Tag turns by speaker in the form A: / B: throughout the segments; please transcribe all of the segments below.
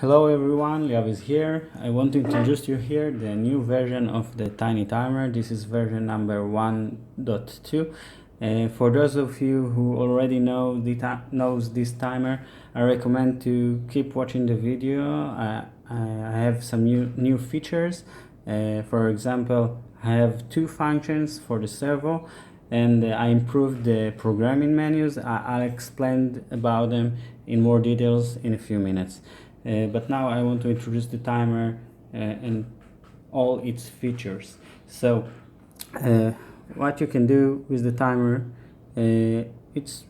A: Hello everyone, Liav is here. I want to introduce you here the new version of the Tiny Timer. This is version number 1.2. For those of you who already knows this timer, I recommend to keep watching the video. I have some new features. For example, I have two functions for the servo, and I improved the programming menus. I'll explain about them in more details in a few minutes. But now I want to introduce the timer and all its features. So what you can do with the timer, it's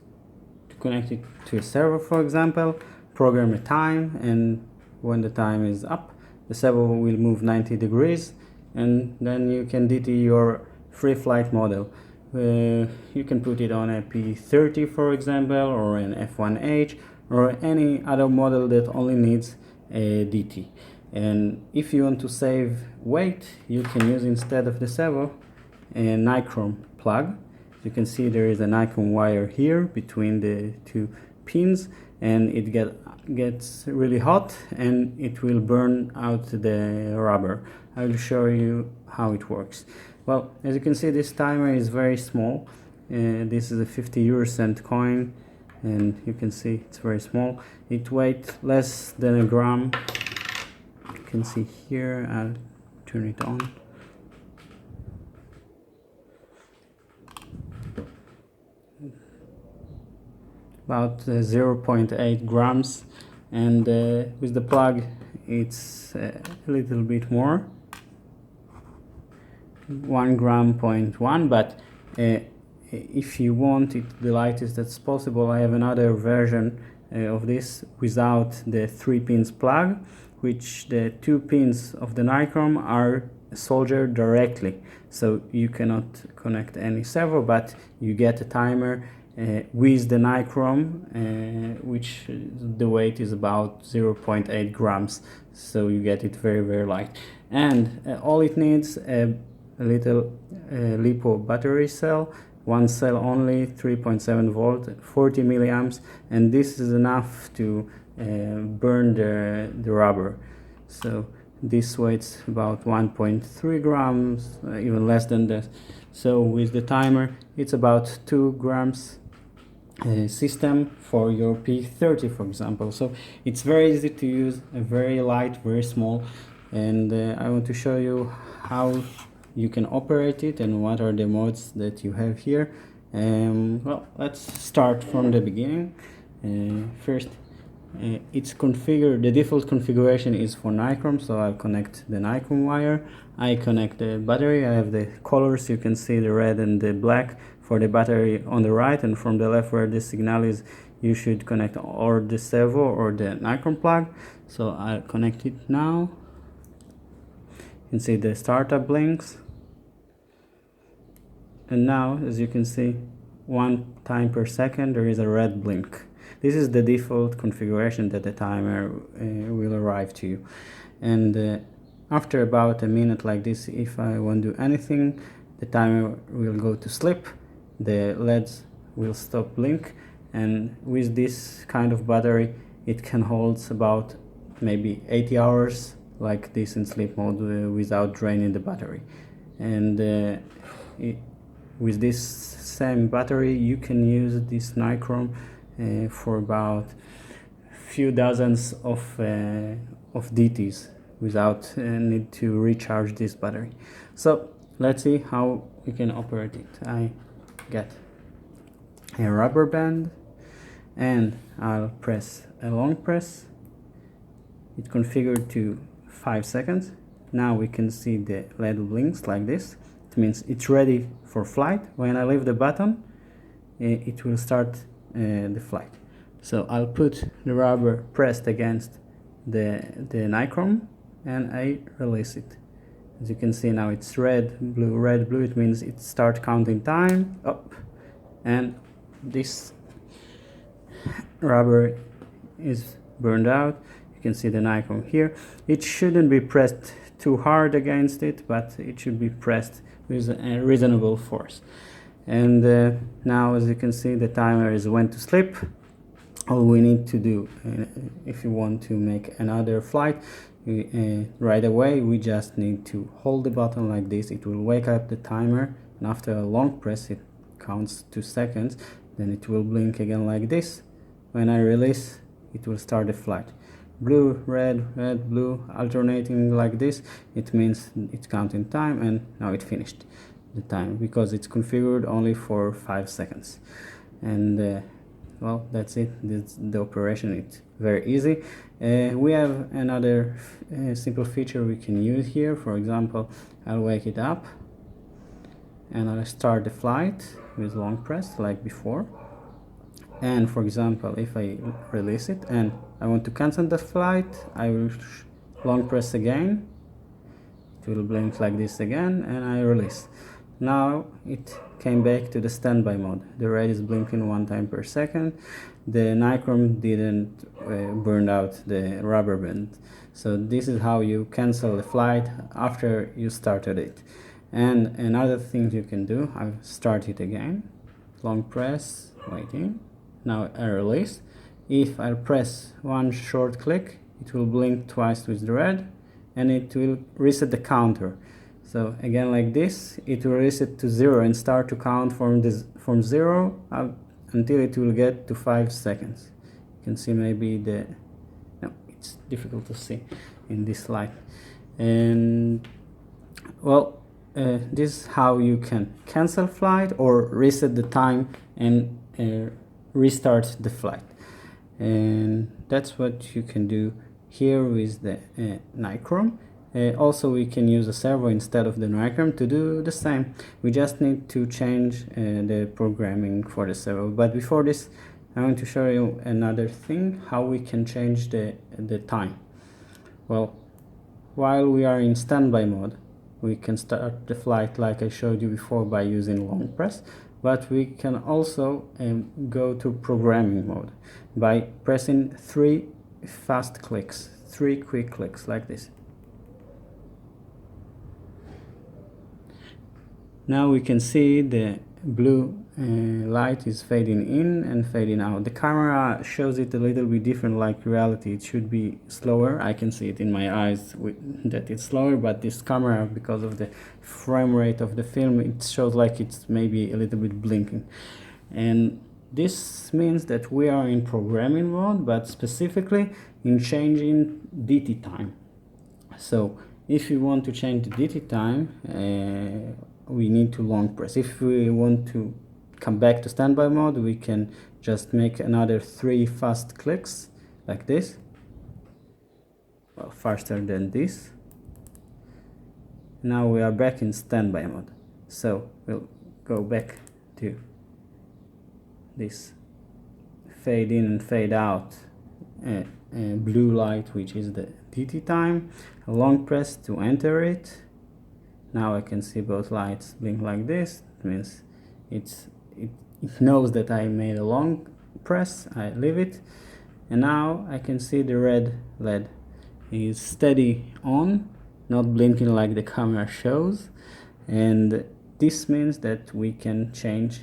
A: to connect it to a servo, for example, program a time, and when the time is up, the servo will move 90 degrees, and then you can DT your free flight model. You can put it on a P30, for example, or an F1H, or any other model that only needs a DT. And if you want to save weight, you can use, instead of the servo, a Nichrome plug. You can see there is a Nichrome wire here between the two pins, and it gets really hot and it will burn out the rubber. I will show you how it works. Well, as you can see, this timer is very small. This is a 50 cent coin, and you can see it's very small. It weighs less than a gram. You can see here. I'll turn it on. About 0.8 grams, and with the plug it's a little bit more, 1 gram, 0.1, but if you want it the lightest that's possible, I have another version of this without the 3 pins plug, which the 2 pins of the Nichrome are soldered directly, so you cannot connect any servo, but you get a timer with the Nichrome, which the weight is about 0.8 grams, so you get it very light. And all it needs a little LiPo battery cell, one cell only, 3.7 volt, 40 milliamps, and this is enough to burn the rubber. So this weighs about 1.3 grams, even less than that. So with the timer, it's about 2 grams system for your P30, for example. So it's very easy to use, very light, very small, and I want to show you how you can operate it and what are the modes that you have here. Well, let's start from the beginning. First, it's configured, the default configuration is for Nichrome, so I'll connect the Nichrome wire. I connect the battery. I have the colors, you can see the red and the black for the battery on the right, and from the left where the signal is, you should connect or the servo or the Nichrome plug. So I'll connect it now. You can see the startup blinks, and now, as you can see, 1 time per second there is a red blink. This is the default configuration that the timer will arrive to you. And after about a minute like this, if I won't do anything, the timer will go to sleep, the LEDs will stop blink, and with this kind of battery it can hold about maybe 80 hours like this in sleep mode without draining the battery. And with this same battery you can use this Nichrome for about few dozens of DTs without need to recharge this battery. So let's see how we can operate it. I get a rubber band and I'll press a long press. It's configured to 5 seconds. Now we can see the LED blinks like this. It means it's ready for flight. When I leave the button, it will start the flight. So I'll put the rubber pressed against the Nichrome and I release it. As you can see now, it's red, blue. It means it starts counting time up, and this rubber is burned out. You can see the Nichrome here. It shouldn't be pressed too hard against it, but it should be pressed with a reasonable force. And now, as you can see, the timer is went to sleep. all we need to do, if you want to make another flight right away, we just need to hold the button like this. It will wake up the timer, and after a long press it counts 2 seconds, then it will blink again like this. When I release, it will start the flight. Blue, red, red, blue, alternating like this. It means it's counting time, and now it finished the time because it's configured only for 5 seconds. And well, that's it. The operation. It's very easy. We have another simple feature we can use here. For example, I'll wake it up and I'll start the flight with long press like before. And for example, if I release it and I want to cancel the flight, I will long press again. It will blink like this again, and I release. Now it came back to the standby mode. The red is blinking 1 time per second. The Nichrome didn't burn out the rubber band. So this is how you cancel the flight after you started it. And another thing you can do, I'll start it again. Long press, waiting. Now I release. If I press one short click, it will blink twice with the red, and it will reset the counter. So again like this, it will reset to 0 and start to count from 0 up until it will get to 5 seconds. You can see maybe no, it's difficult to see in this light. And well, this is how you can cancel flight or reset the time and restart the flight. And that's what you can do here with the Nichrome. Also, we can use a servo instead of the Nichrome to do the same. We just need to change the programming for the servo. But before this, I want to show you another thing, how we can change the time. Well, while we are in standby mode, we can start the flight like I showed you before by using long press. But we can also go to programming mode by pressing 3 fast clicks, 3 quick clicks like this. Now we can see the blue light is fading in and fading out. The camera shows it a little bit different like reality. It should be slower. I can see it in my eyes that it's slower, but this camera, because of the frame rate of the film, it shows like it's maybe a little bit blinking. And this means that we are in programming mode, but specifically in changing DT time. So if you want to change the DT time, we need to long press. If we want to come back to standby mode, we can just make another 3 fast clicks like this. Well, faster than this. Now we are back in standby mode. So we'll go back to this fade in and fade out blue light, which is the DT time. A long press to enter it. Now I can see both lights blink like this. It means it knows that I made a long press. I leave it, and now I can see the red LED is steady on, not blinking like the camera shows. And this means that we can change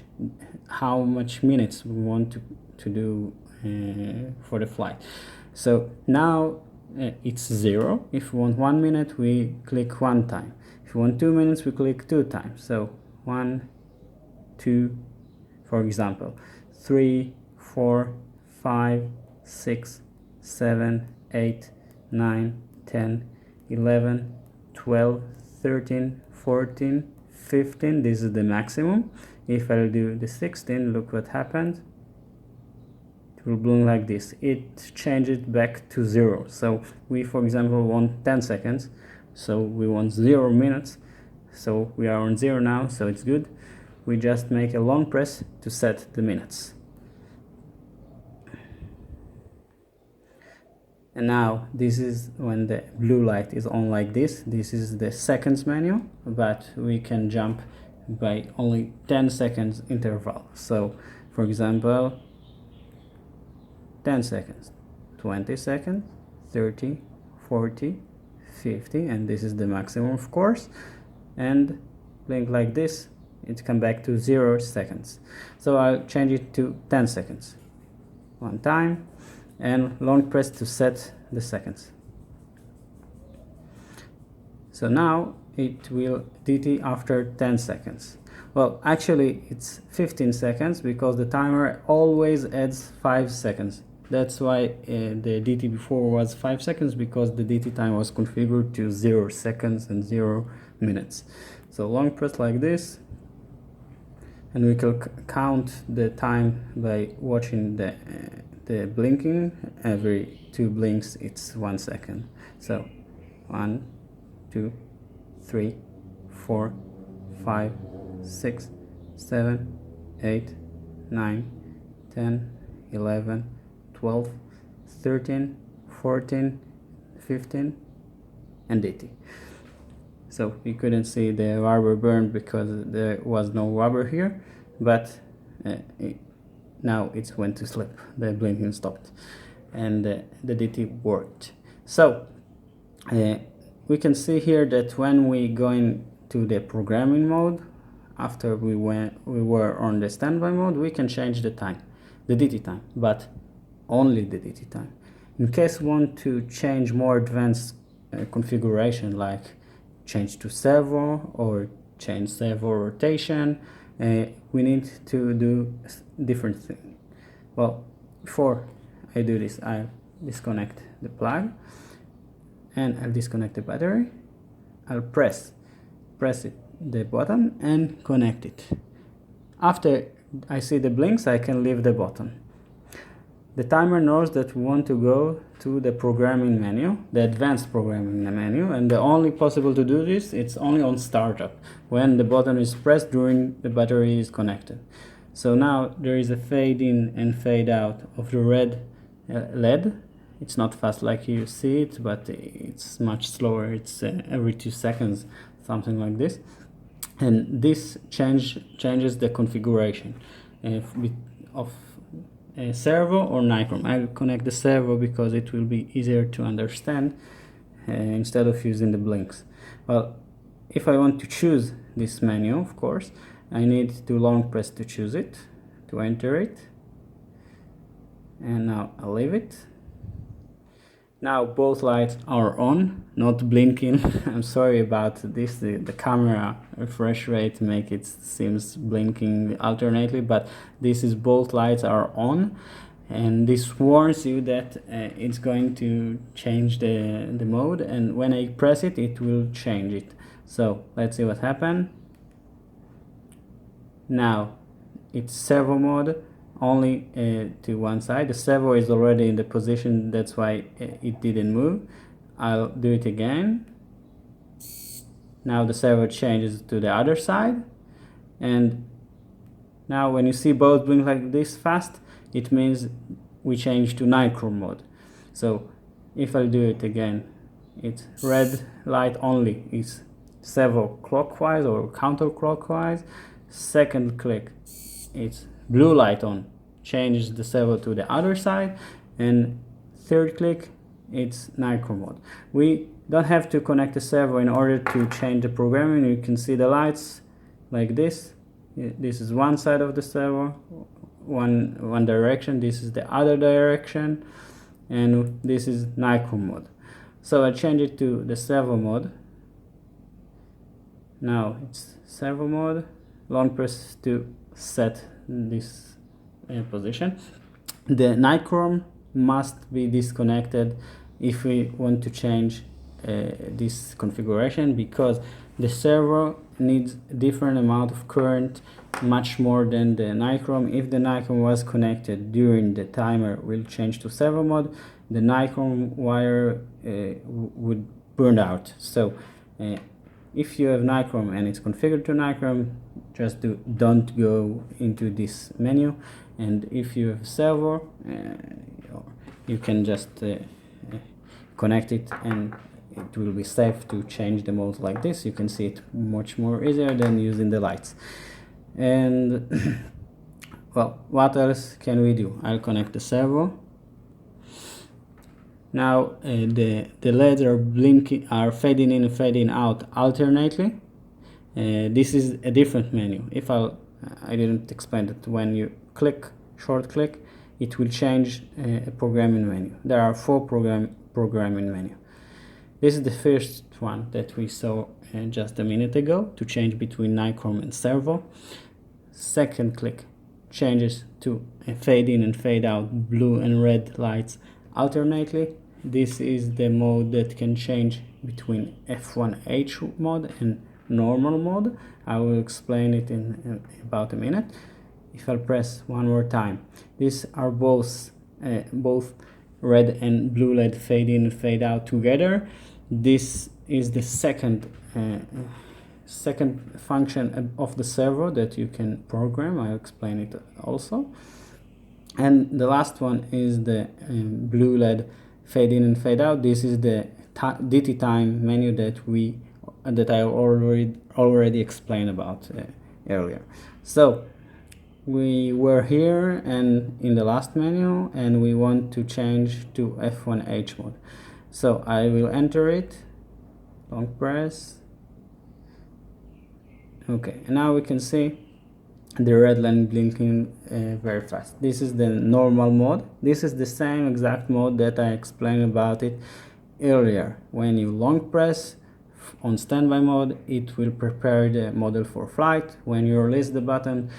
A: how much minutes we want to do for the flight. So now it's 0. If we want 1 minute, we click 1 time. If we want 2 minutes, we click 2 times. So 1, 2, for example, 3, 4, 5, 6, 7, 8, 9, 10, 11, 12, 13, 14, 15. This is the maximum. If I do the 16, look what happened. It will bloom like this. It changed back to 0. So we, for example, want 10 seconds. So we want 0 minutes. So we are on 0 now, so it's good. We just make a long press to set the minutes. And now this is when the blue light is on like this. This is the seconds menu, but we can jump by only 10 seconds interval. So for example, 10 seconds, 20 seconds, 30, 40, 50, and this is the maximum, of course. And blink like this, it come back to 0 seconds. So I'll change it to 10 seconds. one time, and long press to set the seconds. So now it will DT after 10 seconds. Well, actually it's 15 seconds because the timer always adds 5 seconds. That's why the DT before was 5 seconds, because the DT time was configured to 0 seconds and 0 minutes. So long press like this, and we can count the time by watching the blinking. Every 2 blinks it's 1 second. So 1, 2, 3, 4, 5, 6, 7, 8, 9, 10, 11, 12, 13, 14, 15, and 18. So you couldn't see the rubber burn because there was no rubber here, but now it went to sleep. The blinking stopped, and the DT worked. So we can see here that when we go into the programming mode, after we were on the standby mode, we can change the time, the DT time, but only the DT time. In case we want to change more advanced configuration, like change to servo or change servo rotation, we need to do different thing. Well, before I do this, I'll disconnect the plug and I'll disconnect the battery. I'll press the button and connect it. After I see the blinks, I can leave the button. The timer knows that we want to go to the programming menu, the advanced programming menu, and the only possible to do this, it's only on startup, when the button is pressed during the battery is connected. So now there is a fade in and fade out of the red LED. It's not fast like you see it, but it's much slower. It's every 2 seconds, something like this. And this changes the configuration of servo or Nichrome. I'll connect the servo because it will be easier to understand instead of using the blinks. Well, if I want to choose this menu, of course, I need to long press to choose it, to enter it, and now I'll leave it. Now both lights are on, not blinking. I'm sorry about this, the camera refresh rate make it seems blinking alternately, but this is both lights are on, and this warns you that it's going to change the mode, and when I press it, it will change it. So let's see what happened. Now it's servo mode, only to one side. The servo is already in the position, that's why it didn't move. I'll do it again. Now the servo changes to the other side, and now when you see both blink like this fast, it means we change to Nichrome mode. So if I do it again, it's red light only, it's servo clockwise or counterclockwise. Second click, it's blue light on, changes the servo to the other side, and third click, it's Nichrome mode. We don't have to connect the servo in order to change the programming. You can see the lights like this. This is one side of the servo, one direction, this is the other direction, and this is Nichrome mode. So I change it to the servo mode. Now it's servo mode, long press to set this position. The Nichrome must be disconnected if we want to change this configuration, because the servo needs different amount of current, much more than the Nichrome. If the Nichrome was connected during the timer, will change to servo mode, the Nichrome wire would burn out. So if you have Nichrome and it's configured to Nichrome, just don't go into this menu. And if you have servo, you can just connect it, and it will be safe to change the mode like this. You can see it much more easier than using the lights. And well, what else can we do? I'll connect the servo. Now the LEDs are blinking, are fading in and fading out alternately. This is a different menu. If I didn't explain it, when you click, short click, it will change a programming menu. There are 4 programming menu. This is the first one that we saw just a minute ago, to change between Nichrome and Servo. Second click changes to fade in and fade out blue and red lights alternately. This is the mode that can change between F1H mode and normal mode. I will explain it in about a minute. If I press one more time, these are both red and blue LED fade in and fade out together. This is the second function of the servo that you can program. I'll explain it also. And the last one is the blue LED fade in and fade out. This is the DT time menu that I already explained about earlier. So we were here and in the last menu, and we want to change to F1H mode. So I will enter it, long press. Okay, and now we can see the red line blinking very fast. This is the normal mode. This is the same exact mode that I explained about it earlier. When you long press on standby mode, it will prepare the model for flight. When you release the button,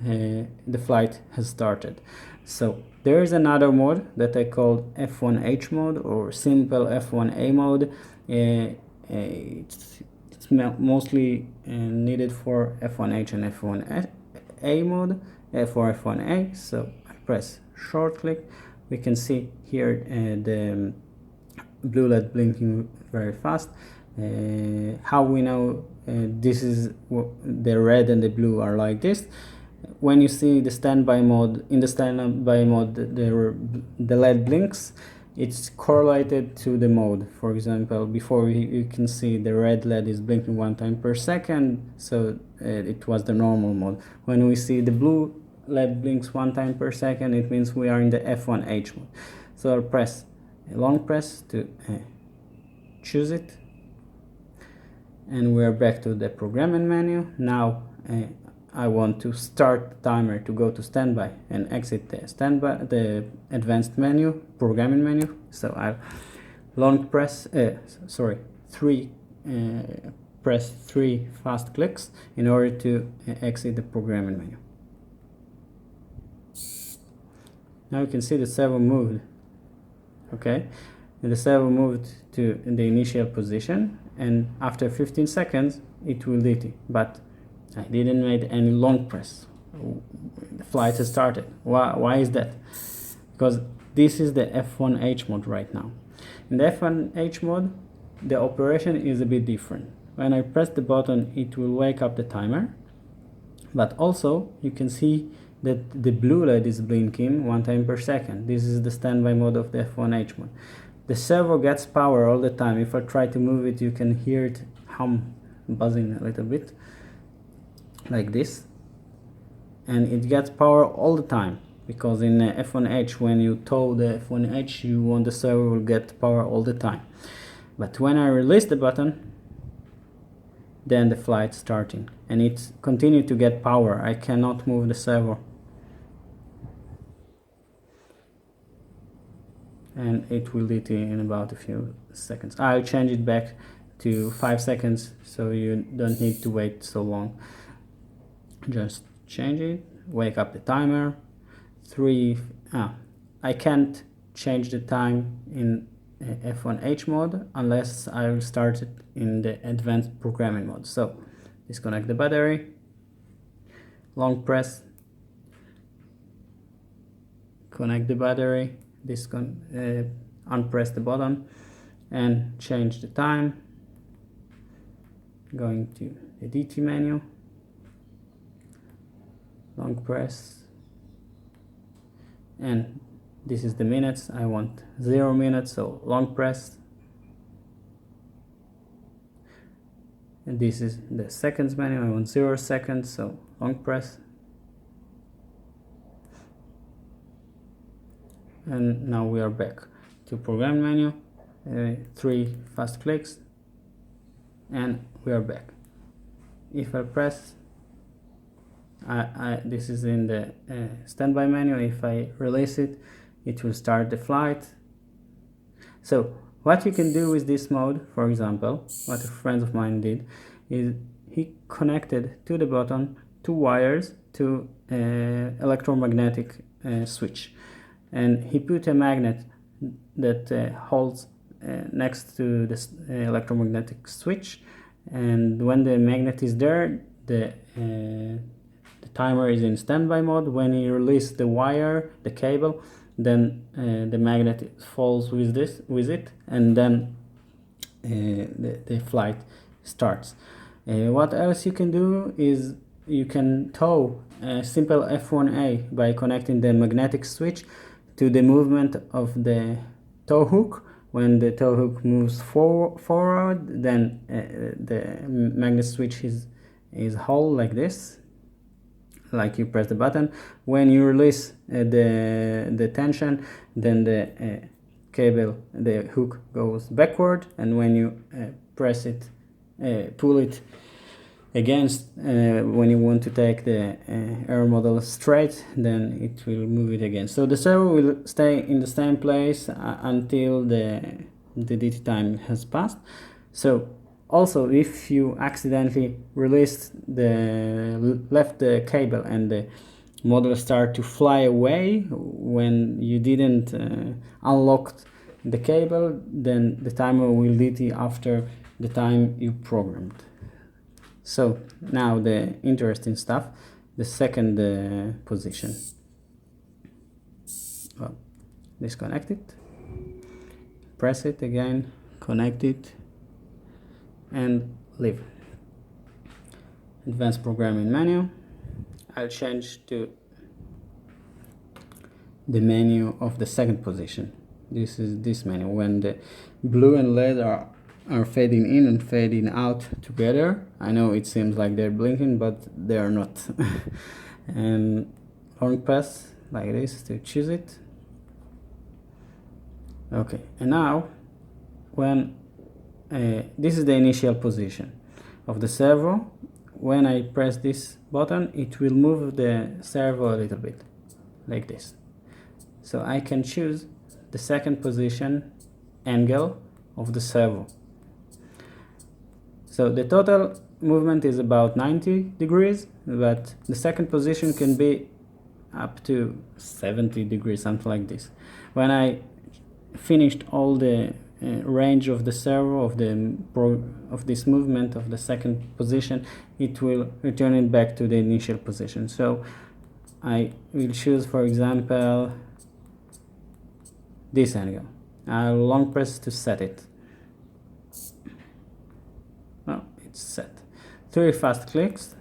A: the flight has started. So there is another mode that I call F1H mode, or simple F1A mode. It's mostly needed for F1H and F1A mode, for F1A. So I press short click. We can see here the blue LED blinking very fast. How we know this is the red and the blue are like this? When you see the standby mode, in the standby mode the LED blinks, it's correlated to the mode. For example, before you can see the red LED is blinking 1 time per second, so it was the normal mode. When we see the blue LED blinks 1 time per second, it means we are in the F1H mode. So I'll press a long press to choose it, and we're back to the programming menu. Now I want to start the timer to go to standby and exit the advanced menu, programming menu. So I'll long press, press 3 fast clicks in order to exit the programming menu. Now you can see the servo moved. Okay, and the servo moved to the initial position, and after 15 seconds it will DT, but I didn't make any long press. The flight has started. Why is that? Because this is the F1H mode right now. In the F1H mode, the operation is a bit different. When I press the button, it will wake up the timer, but also you can see that the blue LED is blinking 1 time per second. This is the standby mode of the F1H mode. The servo gets power all the time. If I try to move it, you can hear it hum, buzzing a little bit, like this, and it gets power all the time, because in F1H, when you tow the F1H, you want the servo will get power all the time. But when I release the button, then the flight starting, and it continue to get power. I cannot move the servo, and it will DT in about a few seconds. I'll change it back to 5 seconds, so you don't need to wait so long. Just change it, wake up the timer. I can't change the time in F1H mode unless I will start it in the advanced programming mode. So disconnect the battery, long press, connect the battery, unpress the button, and change the time. Going to the DT menu, long press, and this is the minutes. I want 0 minutes, so long press, and this is the seconds menu. I want 0 seconds, so long press, and now we are back to program menu. 3 fast clicks, and we are back. If I press This is in the standby menu. If I release it, it will start the flight. So what you can do with this mode, for example, what a friend of mine did, is he connected to the button two wires to electromagnetic switch, and he put a magnet that holds next to this electromagnetic switch, and when the magnet is there, the timer is in standby mode. When you release the wire, the cable, then the magnet falls with it, and then the flight starts. What else you can do is you can tow a simple F1A by connecting the magnetic switch to the movement of the tow hook. When the tow hook moves forward, then the magnet switch is held like this, like you press the button. When you release the tension, then the cable, the hook goes backward, and when you press it, pull it against, when you want to take the air model straight, then it will move it again. So the servo will stay in the same place until the DT time has passed. So also, if you accidentally left the cable and the model start to fly away when you didn't unlock the cable, then the timer will DT after the time you programmed. So now the interesting stuff, the second position. Well, disconnect it, press it again, connect it, and leave. Advanced programming menu. I'll change to the menu of the second position. This is this menu when the blue and red are fading in and fading out together. I know it seems like they're blinking, but they are not. And long press like this to choose it. Okay, and now when this is the initial position of the servo. When I press this button, it will move the servo a little bit like this. So I can choose the second position angle of the servo. So the total movement is about 90 degrees, but the second position can be up to 70 degrees, something like this. When I finished all the range of the servo of this movement of the second position, it will return it back to the initial position. So I will choose, for example, this angle. I'll long press to set it. Oh, it's set. 3 fast clicks,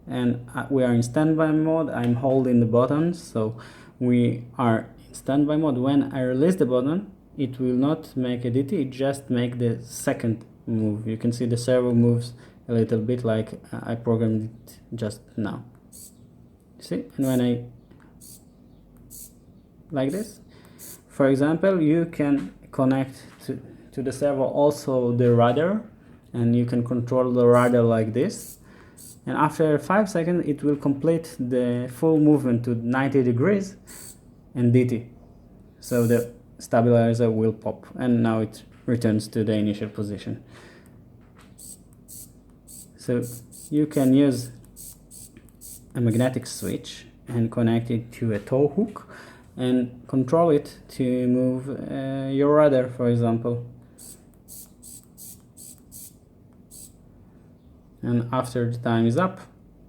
A: and we are in standby mode. I'm holding the button, so we are in standby mode. When I release the button, it will not make a DT, it just make the second move. You can see the servo moves a little bit like I programmed it just now. See? And when I like this, for example, you can connect to the servo also the rudder, and you can control the rudder like this, and after 5 seconds it will complete the full movement to 90 degrees and DT. So the stabilizer will pop, and now it returns to the initial position. So you can use a magnetic switch and connect it to a tow hook and control it to move your rudder, for example. And after the time is up,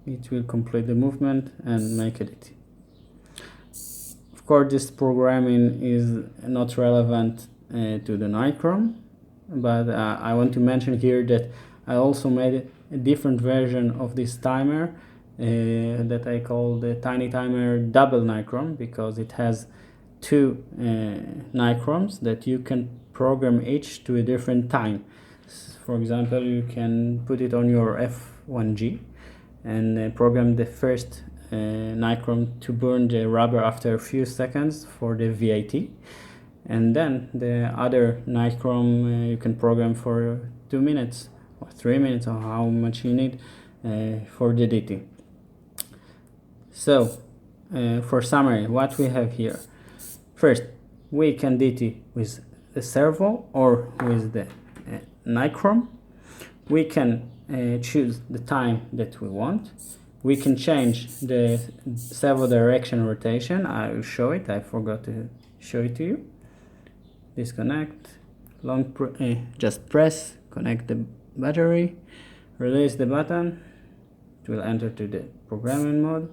A: it will complete the movement and make it. Of course, this programming is not relevant to the Nichrome, but I want to mention here that I also made a different version of this timer that I call the Tiny Timer Double Nichrome, because it has 2 Nichromes that you can program each to a different time. For example, you can put it on your F1G and program the first Nichrome to burn the rubber after a few seconds for the VAT, and then the other Nichrome you can program for 2 minutes or 3 minutes or how much you need for the DT. So for summary, what we have here: first, we can DT with the servo or with the Nichrome. We can choose the time that we want. We can change the servo direction rotation. I will show it. I forgot to show it to you. Disconnect, just press, connect the battery, release the button. It will enter to the programming mode.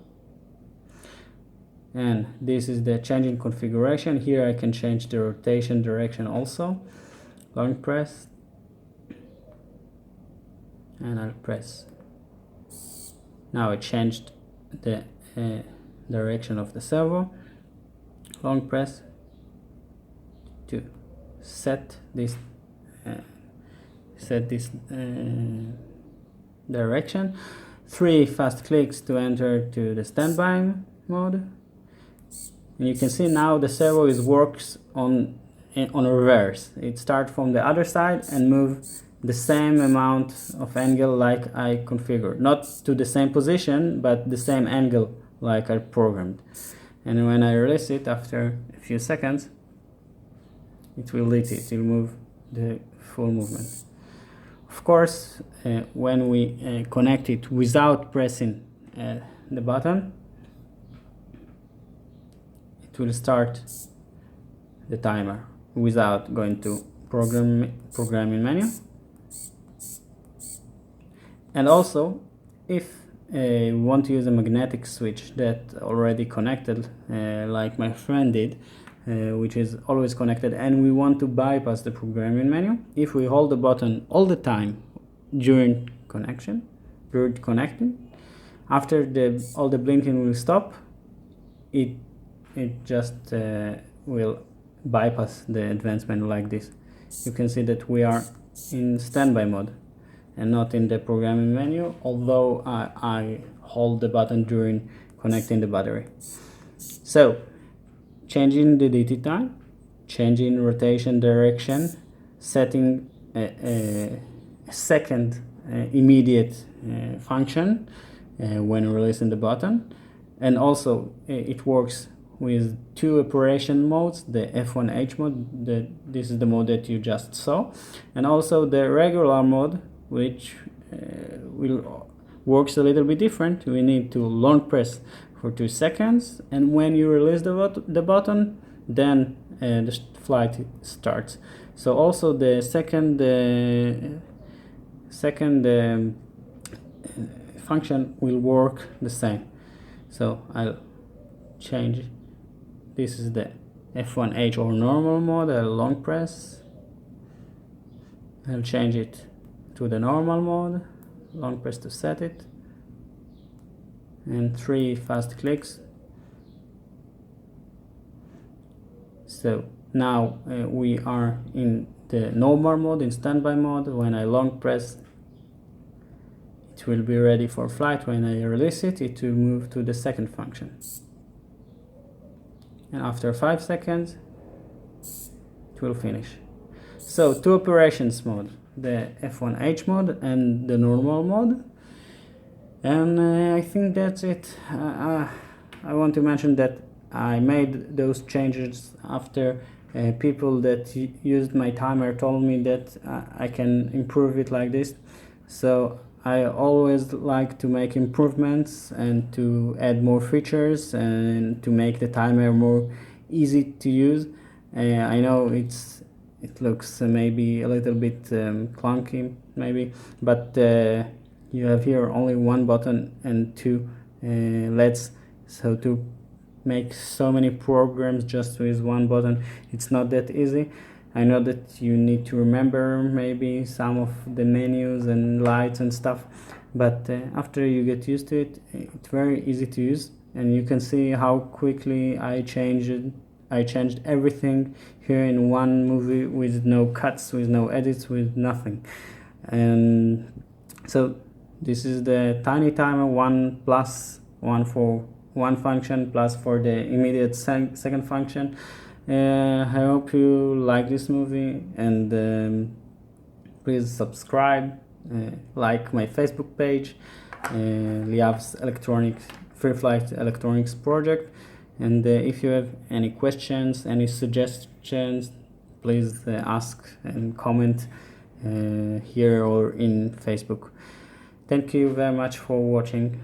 A: And this is the changing configuration. Here I can change the rotation direction also. Long press, and I'll press. Now I changed the direction of the servo. Long press to set this direction. 3 fast clicks to enter to the standby mode. And you can see now the servo works on reverse. It starts from the other side and moves the same amount of angle like I configured. Not to the same position, but the same angle like I programmed. And when I release it after a few seconds, it will DT, it will move the full movement. Of course, when we connect it without pressing the button, it will start the timer without going to programming menu. And also, if we want to use a magnetic switch that already connected, like my friend did, which is always connected, and we want to bypass the programming menu, if we hold the button all the time during connecting, after all the blinking will stop, it just will bypass the advanced menu like this. You can see that we are in standby mode and not in the programming menu, although I hold the button during connecting the battery. So, changing the DT time, changing rotation direction, setting a second immediate function when releasing the button, and also it works with 2 operation modes, the F1H mode, this is the mode that you just saw, and also the regular mode, which works a little bit different. We need to long press for 2 seconds, and when you release the button, then the flight starts. So also the second function will work the same. So I'll change. This is the F1H or normal mode. I'll long press. I'll change it to the normal mode. Long press to set it. And 3 fast clicks. So now we are in the normal mode, in standby mode. When I long press, it will be ready for flight. When I release it, it will move to the second function. And after 5 seconds, it will finish. So 2 operations mode, the F1H mode and the normal mode. And I think that's it. I want to mention that I made those changes after people that used my timer told me that I can improve it like this. So I always like to make improvements and to add more features and to make the timer more easy to use. I know it looks maybe a little bit clunky maybe, but you have here only 1 button and 2 LEDs, so to make so many programs just with 1 button, it's not that easy. I know that you need to remember maybe some of the menus and lights and stuff, but after you get used to it, it's very easy to use, and you can see how quickly I changed everything here in one movie with no cuts, with no edits, with nothing. And so this is the Tiny Timer 1 plus 1 for 1 function plus for the immediate second function. I hope you like this movie, and please subscribe, like my Facebook page, Liav's Electronics free flight electronics project. And if you have any questions, any suggestions, please ask and comment here or in Facebook. Thank you very much for watching.